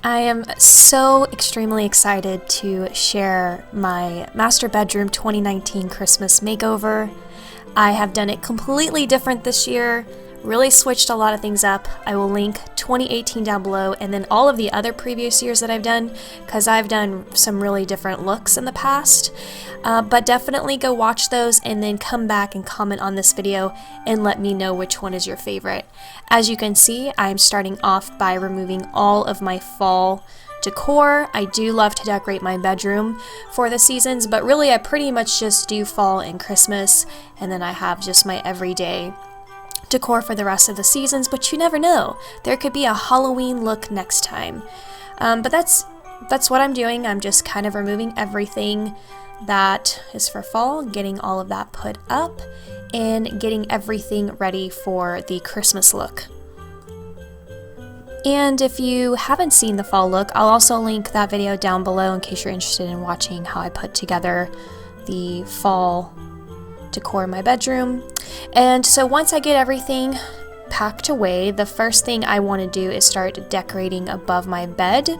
I am so extremely excited to share my master bedroom 2019 Christmas makeover. I have done it completely different this year, really switched a lot of things up. I will link 2018 down below and then all of the other previous years that I've done, because I've done some really different looks in the past. But definitely go watch those and then come back and comment on this video and let me know which one is your favorite. As you can see, I'm starting off by removing all of my fall decor. I do love to decorate my bedroom for the seasons, but really I pretty much just do fall and Christmas, and then I have just my everyday decor for the rest of the seasons, but you never know. There could be a Halloween look next time. But that's what I'm doing. I'm just kind of removing everything that is for fall, getting all of that put up, and getting everything ready for the Christmas look. And if you haven't seen the fall look, I'll also link that video down below in case you're interested in watching how I put together the fall decor in my bedroom. And so once I get everything packed away, the first thing I want to do is start decorating above my bed.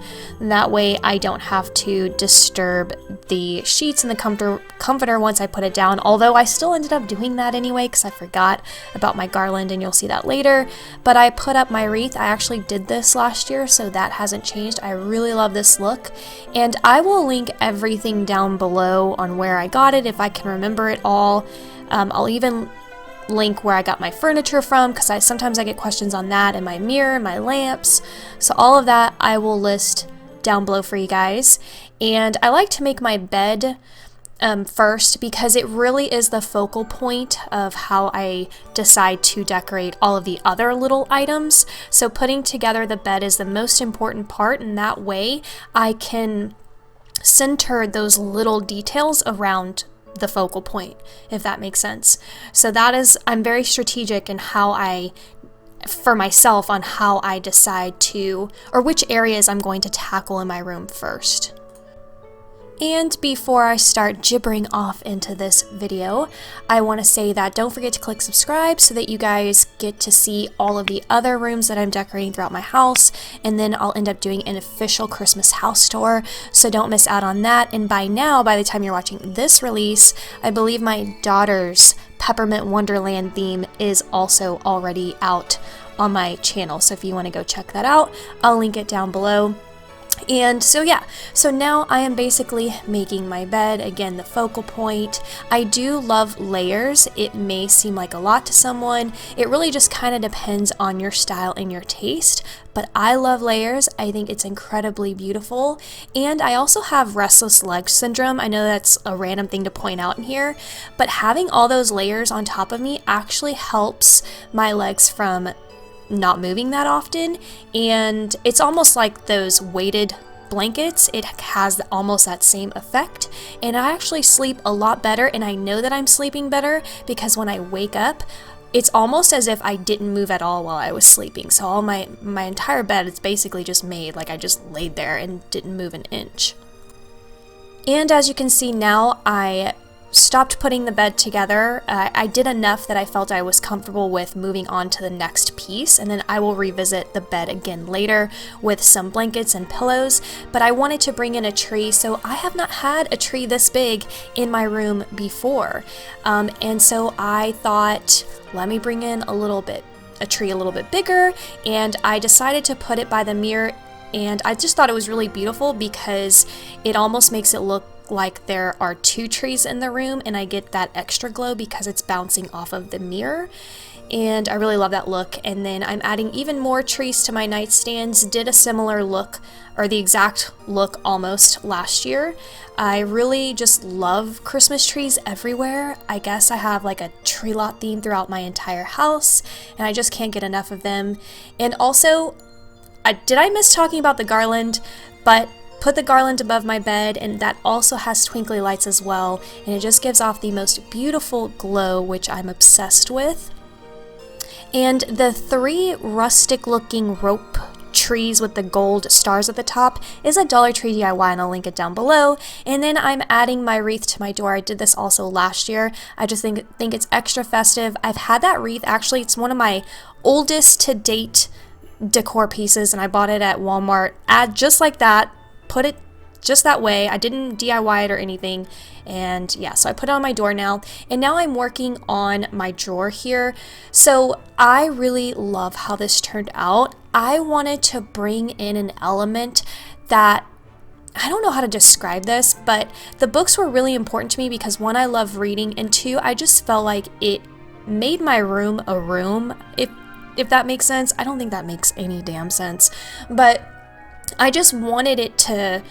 And that way I don't have to disturb the sheets and the comforter once I put it down, although I still ended up doing that anyway because I forgot about my garland, and you'll see that later. But I put up my wreath. I actually did this last year, so that hasn't changed. I really love this look, and I will link everything down below on where I got it if I can remember it all. I'll even link where I got my furniture from, because sometimes I get questions on that, and my mirror, my lamps. So all of that I will list down below for you guys. And I like to make my bed first, because it really is the focal point of how I decide to decorate all of the other little items. So putting together the bed is the most important part, and that way I can center those little details around the focal point, if that makes sense. So that is, I'm very strategic in how for myself on how I decide to, or which areas I'm going to tackle in my room first. And before I start gibbering off into this video, I want to say that don't forget to click subscribe so that you guys get to see all of the other rooms that I'm decorating throughout my house, and then I'll end up doing an official Christmas house tour, so don't miss out on that. And by now, by the time you're watching this release, I believe my daughter's Peppermint Wonderland theme is also already out on my channel, so if you want to go check that out, I'll link it down below. And so yeah, so now I am basically making my bed, again the focal point. I do love layers. It may seem like a lot to someone. It really just kind of depends on your style and your taste, but I love layers. I think it's incredibly beautiful. And I also have restless leg syndrome. I know that's a random thing to point out in here, but having all those layers on top of me actually helps my legs from not moving that often, and it's almost like those weighted blankets. It has almost that same effect, and I actually sleep a lot better, and I know that I'm sleeping better because when I wake up, it's almost as if I didn't move at all while I was sleeping. So all my entire bed is basically just made like I just laid there and didn't move an inch. And as you can see now, I stopped putting the bed together. I did enough that I felt I was comfortable with moving on to the next piece, and then I will revisit the bed again later with some blankets and pillows. But I wanted to bring in a tree, so I have not had a tree this big in my room before. And so I thought, let me bring in a tree a little bit bigger, and I decided to put it by the mirror. And I just thought it was really beautiful because it almost makes it look like there are two trees in the room, and I get that extra glow because it's bouncing off of the mirror, and I really love that look. And then I'm adding even more trees to my nightstands. Did a similar look, or the exact look almost, last year. I really just love Christmas trees everywhere. I guess I have like a tree lot theme throughout my entire house, and I just can't get enough of them. And also, did I miss talking about the garland? But put the garland above my bed, and that also has twinkly lights as well, and it just gives off the most beautiful glow, which I'm obsessed with. And the 3 rustic looking rope trees with the gold stars at the top is a Dollar Tree DIY, and I'll link it down below. And then I'm adding my wreath to my door. I did this also last year. I just think it's extra festive. I've had that wreath, actually it's one of my oldest to date decor pieces, and I bought it at Walmart. Just like that, put it just that way. I didn't DIY it or anything. And yeah, so I put it on my door now. And now I'm working on my drawer here. So I really love how this turned out. I wanted to bring in an element that, I don't know how to describe this, but the books were really important to me because one, I love reading, and two, I just felt like it made my room a room, if that makes sense. I don't think that makes any damn sense, but I just wanted it to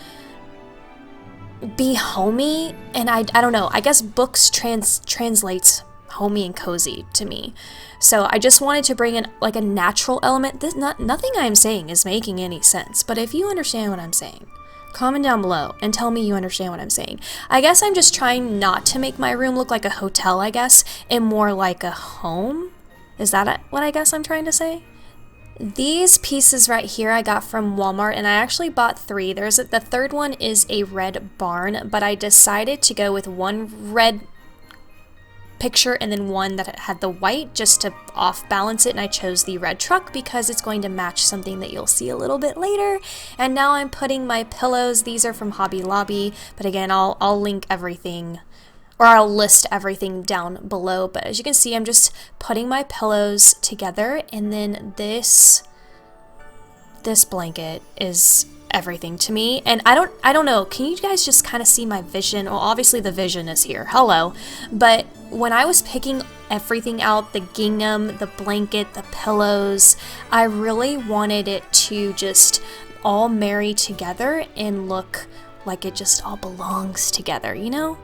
be homey, and I don't know, I guess books translates homey and cozy to me. So I just wanted to bring in like a natural element. Nothing I'm saying is making any sense, but if you understand what I'm saying, comment down below and tell me you understand what I'm saying. I guess I'm just trying not to make my room look like a hotel, I guess, and more like a home. Is that what I guess I'm trying to say? These pieces right here I got from Walmart, and I actually bought 3. The third one is a red barn, but I decided to go with one red picture and then one that had the white just to off balance it, and I chose the red truck because it's going to match something that you'll see a little bit later. And now I'm putting my pillows. These are from Hobby Lobby, but again, I'll link everything, or I'll list everything down below. But as you can see, I'm just putting my pillows together, and then this blanket is everything to me. And I don't know, can you guys just kind of see my vision? Well, obviously the vision is here, hello, but when I was picking everything out, the gingham, the blanket, the pillows, I really wanted it to just all marry together and look like it just all belongs together, you know?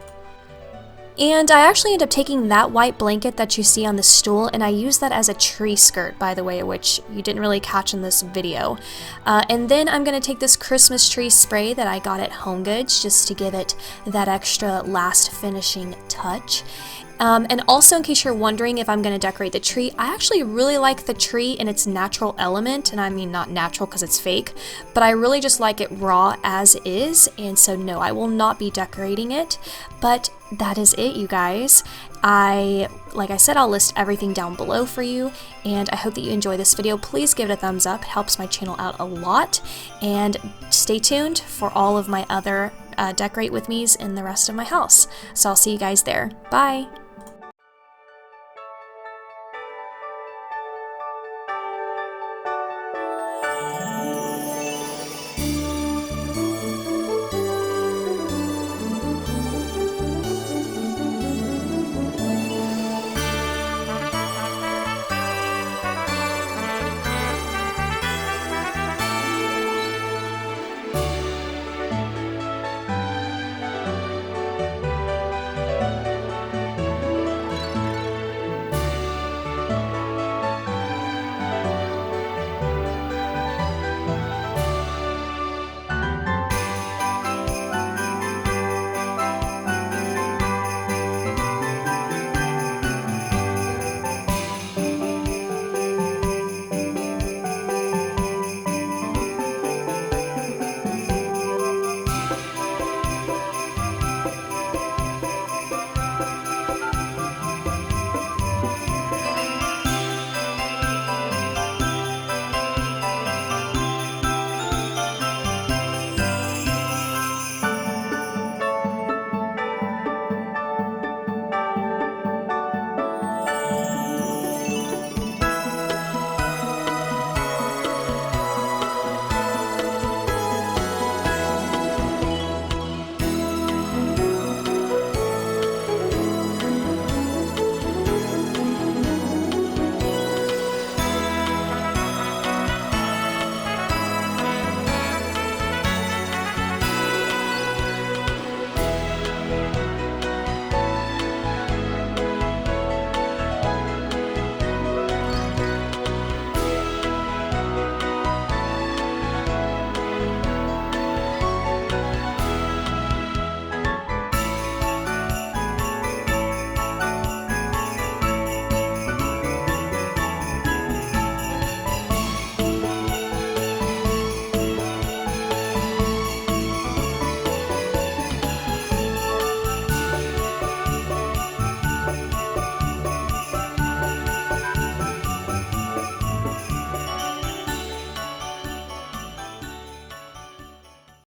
And I actually ended up taking that white blanket that you see on the stool, and I used that as a tree skirt, by the way, which you didn't really catch in this video. And then I'm going to take this Christmas tree spray that I got at HomeGoods just to give it that extra last finishing touch. And also, in case you're wondering if I'm going to decorate the tree, I actually really like the tree in its natural element, and I mean not natural because it's fake, but I really just like it raw as is, and so no, I will not be decorating it. But that is it, you guys. Like I said, I'll list everything down below for you, and I hope that you enjoy this video. Please give it a thumbs up, it helps my channel out a lot, and stay tuned for all of my other decorate with me's in the rest of my house. So I'll see you guys there. Bye!